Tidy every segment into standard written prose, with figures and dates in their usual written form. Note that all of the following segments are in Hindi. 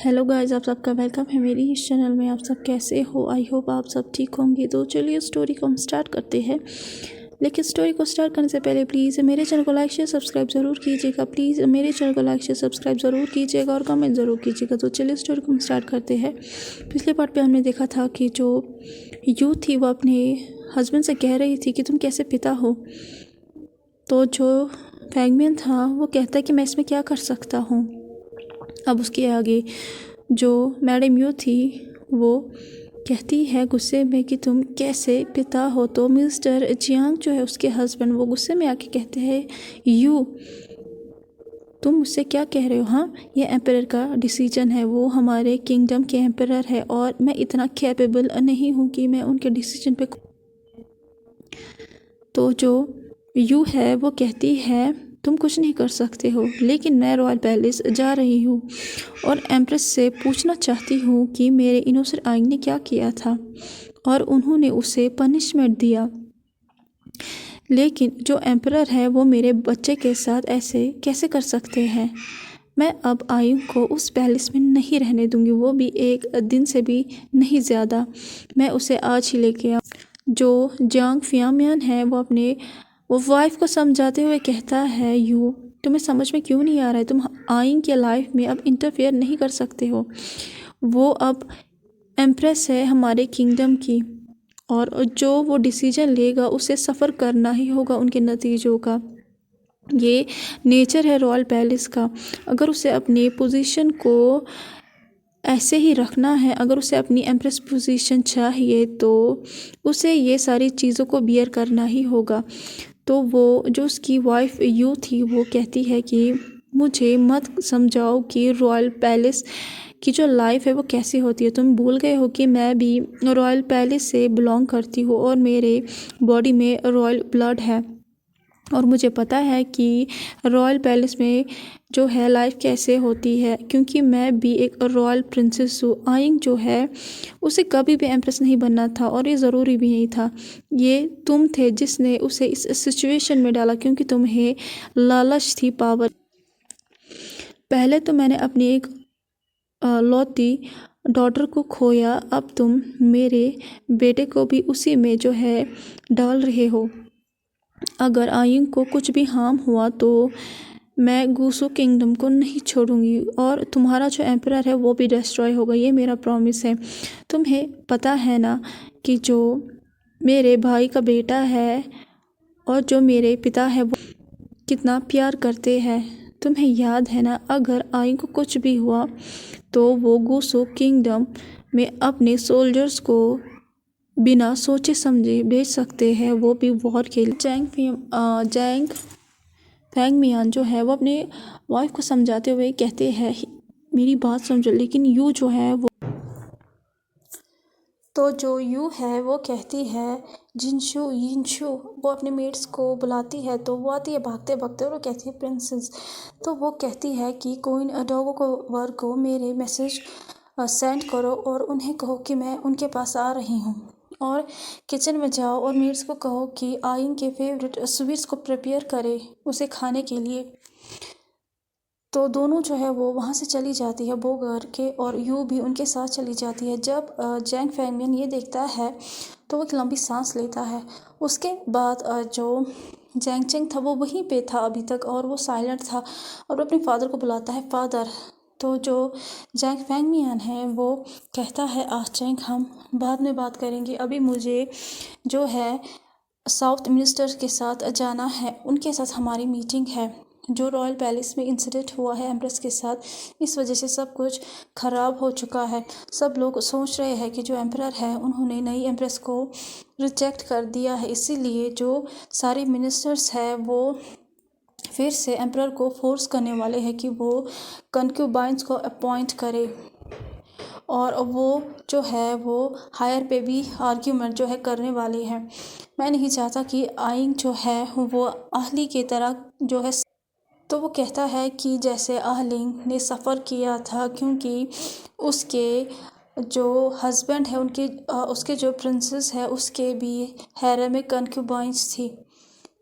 हेलो गाइस, आप सबका वेलकम है मेरी इस चैनल में। आप सब कैसे हो? आई होप आप सब ठीक होंगे। तो चलिए स्टोरी को हम स्टार्ट करते हैं। लेकिन स्टोरी को स्टार्ट करने से पहले प्लीज़ मेरे चैनल को लाइक शेयर सब्सक्राइब ज़रूर कीजिएगा। प्लीज़ मेरे चैनल को लाइक शेयर सब्सक्राइब ज़रूर कीजिएगा और कमेंट ज़रूर कीजिएगा। तो चलिए स्टोरी को हम स्टार्ट करते हैं। पिछले पार्ट पे हमने देखा था कि जो यू थी वो अपने हस्बैंड से कह रही थी कि तुम कैसे पिता हो। तो जो फैंगमियन था वो कहता है कि मैं इसमें क्या कर सकता हूँ। अब उसके आगे जो मैडम यू थी वो कहती है गुस्से में कि तुम कैसे पिता हो। तो मिस्टर जियांग जो है उसके हस्बैंड वो गुस्से में आके कहते हैं यू तुम मुझसे क्या कह रहे हो? हाँ, ये एम्परर का डिसीजन है, वो हमारे किंगडम के एम्परर है और मैं इतना कैपेबल नहीं हूँ कि मैं उनके डिसीजन पे। तो जो यू है वो कहती है तुम कुछ नहीं कर सकते हो, लेकिन मैं रॉयल पैलेस जा रही हूँ और एम्प्रेस से पूछना चाहती हूँ कि मेरे इनोसेंट आइंग ने क्या किया था और उन्होंने उसे पनिशमेंट दिया। लेकिन जो एम्परर है वो मेरे बच्चे के साथ ऐसे कैसे कर सकते हैं? मैं अब आइंग को उस पैलेस में नहीं रहने दूंगी, वो भी एक दिन से भी नहीं ज़्यादा। मैं उसे आज ही लेके आऊँ। जो जियांग फियामियन है वो वाइफ को समझाते हुए कहता है यू तुम्हें समझ में क्यों नहीं आ रहा है? तुम आइंग के लाइफ में अब इंटरफेयर नहीं कर सकते हो। वो अब एम्प्रेस है हमारे किंगडम की और जो वो डिसीजन लेगा उसे सफ़र करना ही होगा उनके नतीजों का। ये नेचर है रॉयल पैलेस का। अगर उसे अपनी पोजीशन को ऐसे ही रखना है, अगर उसे अपनी एम्प्रेस पोजीशन चाहिए तो उसे ये सारी चीज़ों को बियर करना ही होगा। तो वो जो उसकी वाइफ यू थी वो कहती है कि मुझे मत समझाओ कि रॉयल पैलेस की जो लाइफ है वो कैसी होती है। तुम भूल गए हो कि मैं भी रॉयल पैलेस से बिलोंग करती हूँ और मेरे बॉडी में रॉयल ब्लड है और मुझे पता है कि रॉयल पैलेस में जो है लाइफ कैसे होती है, क्योंकि मैं भी एक रॉयल प्रिंसेस हूँ। आइंग जो है उसे कभी भी एम्प्रेस नहीं बनना था और ये ज़रूरी भी नहीं था। ये तुम थे जिसने उसे इस सिचुएशन में डाला, क्योंकि तुम्हें लालच थी पावर। पहले तो मैंने अपनी एक लौती डॉटर को खोया, अब तुम मेरे बेटे को भी उसी में जो है डाल रहे हो। अगर आइंग को कुछ भी हार्म हुआ तो मैं गूसू किंगडम को नहीं छोड़ूंगी और तुम्हारा जो एम्परर है वो भी डिस्ट्रॉय होगा, ये मेरा प्रॉमिस है। तुम्हें पता है ना कि जो मेरे भाई का बेटा है और जो मेरे पिता है वो कितना प्यार करते हैं। तुम्हें याद है ना, अगर आइंग को कुछ भी हुआ तो वो गूसू किंगडम में अपने सोल्जर्स को बिना सोचे समझे भेज सकते हैं, वो भी वॉर के लिए। जैंग फैंगमियान जो है वो अपने वाइफ को समझाते हुए कहते हैं मेरी बात समझो। लेकिन यू जो है जो यू है वो कहती है यिनशु वो अपने मेट्स को बुलाती है। तो वो आती है भागते भागते और वो कहती है प्रिंसेस। तो वो कहती है कि क्वीन डोगो को वर को मेरे मैसेज सेंड करो और उन्हें कहो कि मैं उनके पास आ रही हूँ और किचन में जाओ और मेट्स को कहो कि आइंग के फेवरेट स्वीट्स को प्रिपेयर करे उसे खाने के लिए। तो दोनों जो है वो वहाँ से चली जाती है वो घर के और यू भी उनके साथ चली जाती है। जब जैंग फैंगमियन ये देखता है तो वो एक लंबी सांस लेता है। उसके बाद जो जैंग चेंग था वो वहीं पे था अभी तक और वो साइलेंट था और वो अपने फादर को बुलाता है फादर। तो जो जैंग फैंगमियन है वो कहता है चैंग हम बाद में बात करेंगे, अभी मुझे जो है साउथ मिनिस्टर के साथ जाना है, उनके साथ हमारी मीटिंग है। जो रॉयल पैलेस में इंसिडेंट हुआ है एम्प्रेस के साथ, इस वजह से सब कुछ ख़राब हो चुका है। सब लोग सोच रहे हैं कि जो एम्परर है उन्होंने नई एम्प्रेस को रिजेक्ट कर दिया है, इसीलिए जो सारे मिनिस्टर्स हैं वो फिर से एम्परर को फोर्स करने वाले हैं कि वो कंक्यूबाइंस को अपॉइंट करे और वो जो है वो हायर पे भी आर्ग्यूमेंट जो है करने वाले हैं। मैं नहीं चाहता कि आइंग जो है वो आहली की तरह जो है। तो वो कहता है कि जैसे आहलिंग ने सफ़र किया था, क्योंकि उसके जो हस्बैंड है उसके जो प्रिंसेस है उसके भी हैरम में कंक्यूबाइंस थी।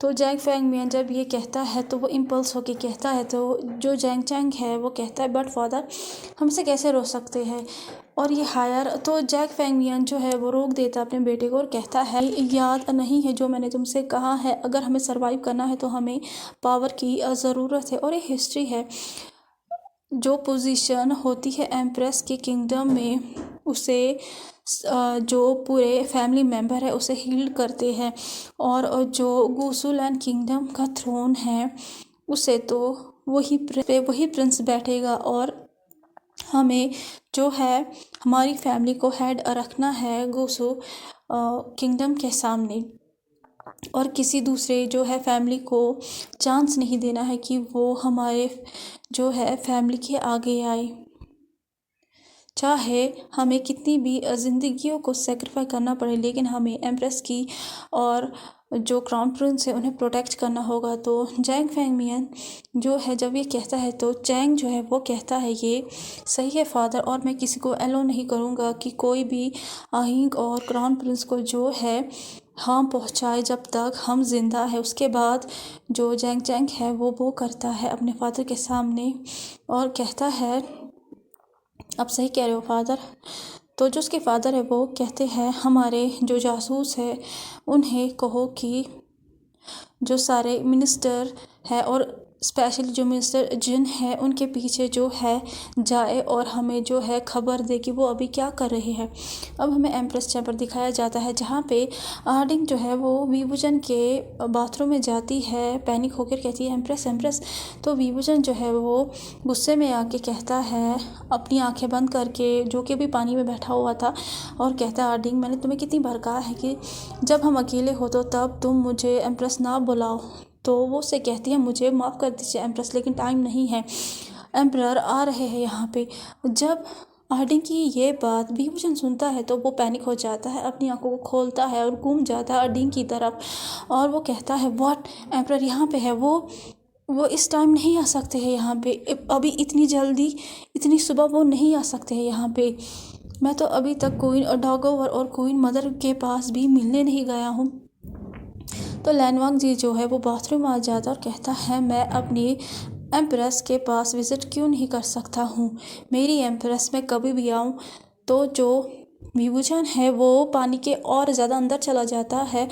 तो जैंग फैंगमियन जब ये कहता है तो वो इम्पल्स होके कहता है, तो जो जैंग चैंग है वो कहता है बट फादर हमसे कैसे रोक सकते हैं। और ये हायर तो जैक फैंगमियन जो है वो रोक देता अपने बेटे को और कहता है याद नहीं है जो मैंने तुमसे कहा है, अगर हमें सरवाइव करना है तो हमें पावर की ज़रूरत है। और ये हिस्ट्री है, जो पोजीशन होती है एम्प्रेस के किंगडम में उसे जो पूरे फैमिली मेम्बर है उसे हील करते हैं, और जो गुसुलैंड किंगडम का थ्रोन है उसे तो वही प्रिंस बैठेगा। और हमें जो है हमारी फैमिली को हेड रखना है गुसु किंगडम के सामने, और किसी दूसरे जो है फैमिली को चांस नहीं देना है कि वो हमारे जो है फैमिली के आगे आए, चाहे हमें कितनी भी ज़िंदगियों को सेक्रीफाई करना पड़े, लेकिन हमें एम्प्रेस की और जो क्राउन प्रिंस है उन्हें प्रोटेक्ट करना होगा। तो जैंग फैंगमियन जो है जब ये कहता है तो चैंग जो है वो कहता है ये सही है फादर, और मैं किसी को अलाउ नहीं करूँगा कि कोई भी आहिंग और क्राउन प्रिंस को जो है हार्म पहुँचाए जब तक हम जिंदा है। उसके बाद जो जैंग चैंग है वो करता है अपने फादर के सामने और कहता है आप सही कह रहे हो फादर। तो जो उसके फादर है वो कहते हैं हमारे जो जासूस है उन्हें कहो कि जो सारे मिनिस्टर है और स्पेशली जो मिनिस्टर जिन है उनके पीछे जो है जाए और हमें जो है खबर दे कि वो अभी क्या कर रहे हैं। अब हमें एम्प्रेस चैम्बर दिखाया जाता है जहाँ पे आर्डिंग जो है वो वीवुजन के बाथरूम में जाती है, पैनिक होकर कहती है एम्प्रेस एम्प्रेस। तो वीवुजन जो है वो गुस्से में आके कहता है अपनी आंखें बंद करके, जो कि भी पानी में बैठा हुआ था, और कहता है आर्डिंग मैंने तुम्हें कितनी बार कहा है कि जब हम अकेले हो तो तब तुम मुझे एम्प्रेस ना बुलाओ। तो वो उससे कहती है मुझे माफ़ कर दीजिए एम्प्रेस, लेकिन टाइम नहीं है, एम्परर आ रहे हैं यहाँ पे। जब आर्डिंग की ये बात वीवुजन सुनता है तो वो पैनिक हो जाता है, अपनी आंखों को खोलता है और घूम जाता है आर्डिंग की तरफ, और वो कहता है व्हाट एम्परर यहाँ पे है, वो इस टाइम नहीं आ सकते हैं यहाँ पे, अभी इतनी जल्दी इतनी सुबह वो नहीं आ सकते हैं यहाँ पे। मैं तो अभी तक क्वीन डॉगोवर और क्वीन मदर के पास भी मिलने नहीं गया हूँ। तो लैनवांग जी जो है वो बाथरूम आ जाता और कहता है मैं अपनी एम्प्रेस के पास विज़िट क्यों नहीं कर सकता हूँ, मेरी एम्प्रेस में कभी भी आऊँ। तो जो वीवुजन है वो पानी के और ज़्यादा अंदर चला जाता है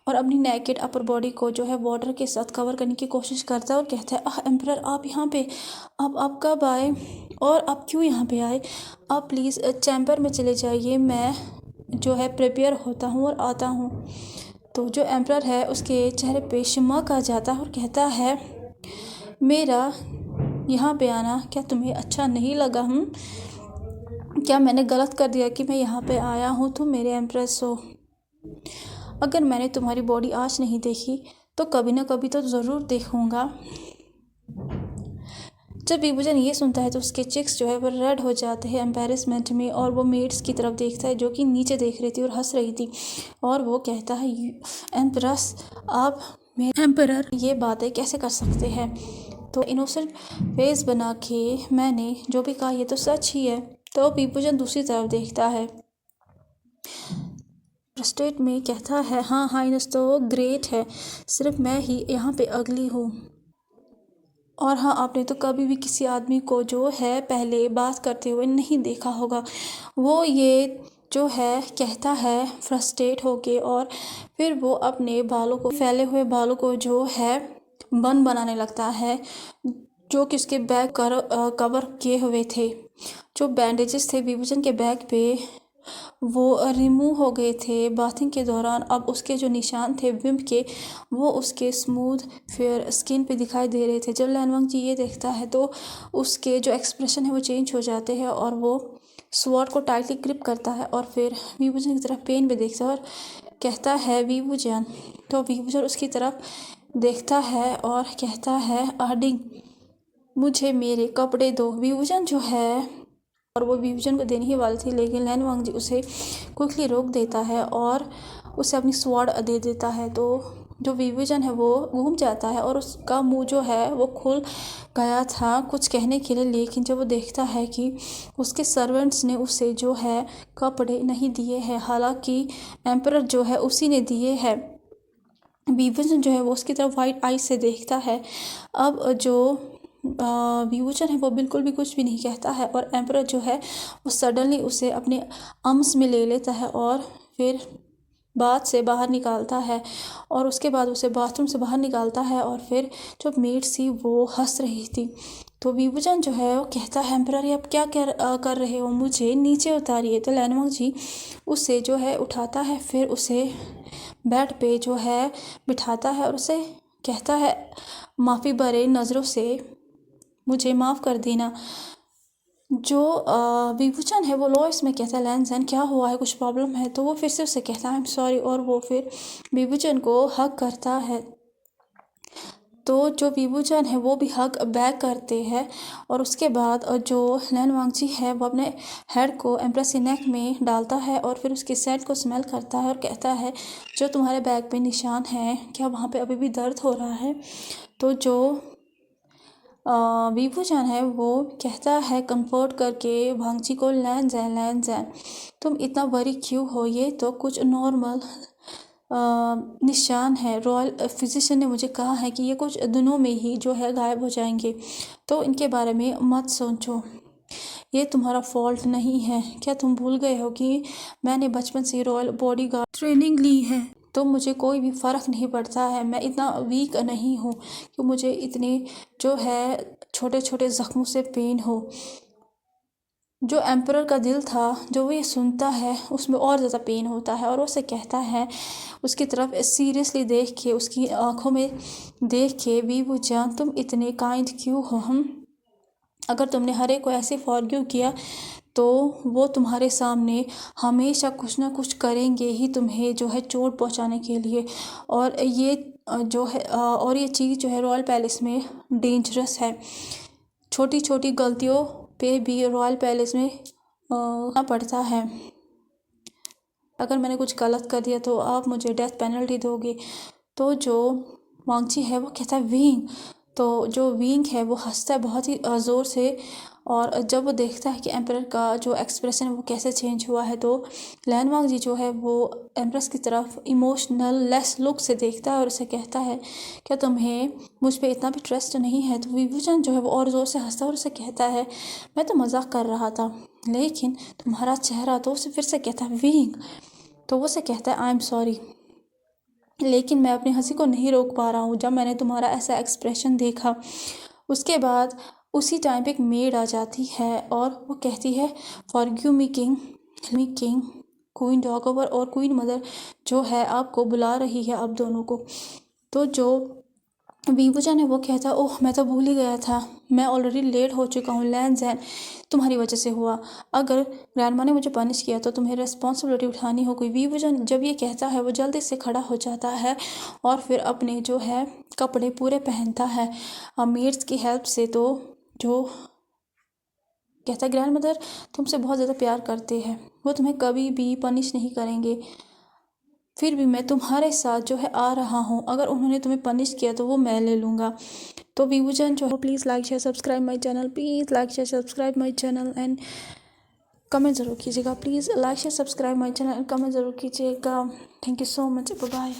और अपनी नेकेड अपर बॉडी को जो है वाटर के साथ कवर करने की कोशिश करता है और कहता है आह एम्परर आप यहाँ पे, आप कब आए और आप क्यों यहाँ पे आए, आप प्लीज़ चैम्बर में चले जाइए, मैं जो है प्रिपेयर होता हूँ और आता हूँ। तो जो एम्परर है उसके चेहरे पे शिमक आ जाता है और कहता है मेरा यहाँ पे आना क्या तुम्हें अच्छा नहीं लगा? क्या मैंने गलत कर दिया कि मैं यहाँ पे आया हूँ? तुम मेरे एम्प्रेस हो, अगर मैंने तुम्हारी बॉडी आज नहीं देखी तो कभी ना कभी तो ज़रूर देखूँगा। जब वीवुजन ये सुनता है तो उसके चिक्स जो है वो रेड हो जाते हैं एम्बैरेसमेंट में, और वो मेड्स की तरफ देखता है जो कि नीचे देख रही थी और हंस रही थी, और वो कहता है एम्परस आप मेरे एम्परर ये बातें कैसे कर सकते हैं। तो इनोसेंट फेस बना के मैंने जो भी कहा ये तो सच ही है। तो वीवुजन दूसरी तरफ देखता है, फ्रस्ट्रेट में कहता है हाँ हाइनेस तो ग्रेट है, सिर्फ मैं ही यहाँ पे अगली हूँ। और हाँ आपने तो कभी भी किसी आदमी को जो है पहले बात करते हुए नहीं देखा होगा। वो ये जो है कहता है फ्रस्ट्रेट होके, और फिर वो अपने बालों को, फैले हुए बालों को जो है बन बनाने लगता है जो कि उसके बैग कवर किए हुए थे। जो बैंडेजेस थे वीवुजन के बैग पे वो रिमूव हो गए थे बाथिंग के दौरान। अब उसके जो निशान थे विम्प के वो उसके स्मूथ फेयर स्किन पे दिखाई दे रहे थे। जब लैनवांग जी ये देखता है तो उसके जो एक्सप्रेशन है वो चेंज हो जाते हैं और वो स्वॉर्ड को टाइटली ग्रिप करता है और फिर वीवुजन की तरफ पेन पे देखता है और कहता है वीवुजन। तो वीवुजन उसकी तरफ देखता है और कहता है आर्डिंग मुझे मेरे कपड़े दो। वीवुजन जो है और वो वीवुजन को देने ही वाली थी, लेकिन लैनवांग जी उसे क्विकली रोक देता है और उसे अपनी स्वॉर्ड दे देता है। तो जो वीवुजन है वो घूम जाता है और उसका मुंह जो है वो खुल गया था कुछ कहने के लिए, लेकिन जब वो देखता है कि उसके सर्वेंट्स ने उसे जो है कपड़े नहीं दिए हैं, हालांकि एम्परर जो है उसी ने दिए हैं, विभूषण जो है वो उसकी तरफ वाइट आई से देखता है। अब जो विभूषण है वो बिल्कुल भी कुछ भी नहीं कहता है और एम्परर जो है वो सडनली उसे अपने आर्म्स में ले लेता है और फिर बाथ से बाहर निकालता है और उसके बाद उसे बाथरूम से बाहर निकालता है। और फिर जो मेड थी वो हंस रही थी। तो विभूषण जो है वो कहता है एम्परर ये आप क्या कर रहे हो, मुझे नीचे उतारिए। तो लैनमोंग जी उसे जो है उठाता है, फिर उसे बेड पे जो है बिठाता है और उसे कहता है माफ़ी भरे नज़रों से मुझे माफ़ कर देना। जो विभूषण है वो लॉइस में कहता है लैनज़ेन क्या हुआ है, कुछ प्रॉब्लम है? तो वो फिर से उससे कहता है आई एम सॉरी और वो फिर विभूषण को हग करता है। तो जो विभूषण है वो भी हग बैक करते हैं और उसके बाद जो लैन वांगची है वो अपने हेड को एम्प्रेस के नेक में डालता है और फिर उसके सेट को स्मेल करता है और कहता है जो तुम्हारे बैक पे निशान है क्या वहाँ पे अभी भी दर्द हो रहा है? तो जो विभूषण है वो कहता है कंफर्ट करके वांगची को लैनज़ेन तुम इतना वरी क्यों हो, ये तो कुछ नॉर्मल निशान है। रॉयल फिजिशियन ने मुझे कहा है कि ये कुछ दिनों में ही जो है गायब हो जाएंगे, तो इनके बारे में मत सोचो, ये तुम्हारा फॉल्ट नहीं है। क्या तुम भूल गए हो कि मैंने बचपन से रॉयल बॉडीगार्ड ट्रेनिंग ली है, तो मुझे कोई भी फ़र्क नहीं पड़ता है। मैं इतना वीक नहीं हूँ कि मुझे इतने जो है छोटे छोटे ज़ख्मों से पेन हो। जो एम्परर का दिल था जो वो ये सुनता है उसमें और ज़्यादा पेन होता है और वो उसे कहता है उसकी तरफ सीरियसली देख के, उसकी आंखों में देख के विभूषण तुम इतने काइंड क्यों हो? हम अगर तुमने हर एक को ऐसे फॉरगिव किया तो वो तुम्हारे सामने हमेशा कुछ ना कुछ करेंगे ही तुम्हें जो है चोट पहुंचाने के लिए। और ये जो है और ये चीज़ जो है रॉयल पैलेस में डेंजरस है। छोटी छोटी गलतियों पे भी रॉयल पैलेस में पड़ता है। अगर मैंने कुछ गलत कर दिया तो आप मुझे डेथ पेनल्टी दोगे। तो जो वांगची है वो कहता है विंग। तो जो विंग है वो हंसता है बहुत ही ज़ोर से और जब वो देखता है कि एम्परर का जो एक्सप्रेशन है वो कैसे चेंज हुआ है तो लैन वांगजी जो है वो एम्प्रेस की तरफ इमोशनल लेस लुक से देखता है और उसे कहता है क्या तुम्हें मुझ पे इतना भी ट्रस्ट नहीं है? तो विभूषण जो है वो और ज़ोर से हंसता है और उसे कहता है मैं तो मजाक कर रहा था, लेकिन तुम्हारा चेहरा। तो उसे फिर से कहता है विंग। तो वो उसे कहता है आई एम सॉरी, लेकिन मैं अपनी हंसी को नहीं रोक पा रहा हूँ जब मैंने तुम्हारा ऐसा एक्सप्रेशन देखा। उसके बाद उसी टाइम पे एक मेड आ जाती है और वो कहती है फॉरगिव मी किंग क्वीन डॉगओवर और क्वीन मदर जो है आपको बुला रही है आप दोनों को। तो जो विभूषण है वो कहता ओह मैं तो भूल ही गया था, मैं ऑलरेडी लेट हो चुका हूँ लैनज़ेन, तुम्हारी वजह से हुआ। अगर ग्रैंडमा ने मुझे पनिश किया तो तुम्हें रिस्पॉन्सिबिलिटी उठानी होगी। विभूषण जब ये कहता है वो जल्दी से खड़ा हो जाता है और फिर अपने जो है कपड़े पूरे पहनता है मेड्स की हेल्प से। तो जो कहता है ग्रैंड मदर तुमसे बहुत ज़्यादा प्यार करते हैं, वो तुम्हें कभी भी पनिश नहीं करेंगे, फिर भी मैं तुम्हारे साथ जो है आ रहा हूँ। अगर उन्होंने तुम्हें पनिश किया तो वो मैं ले लूँगा। तो विभूषण जो है please like share subscribe my channel, please like share subscribe my channel and comment ज़रूर कीजिएगा। Please like share subscribe my channel and comment ज़रूर कीजिएगा। Thank you so much, bye.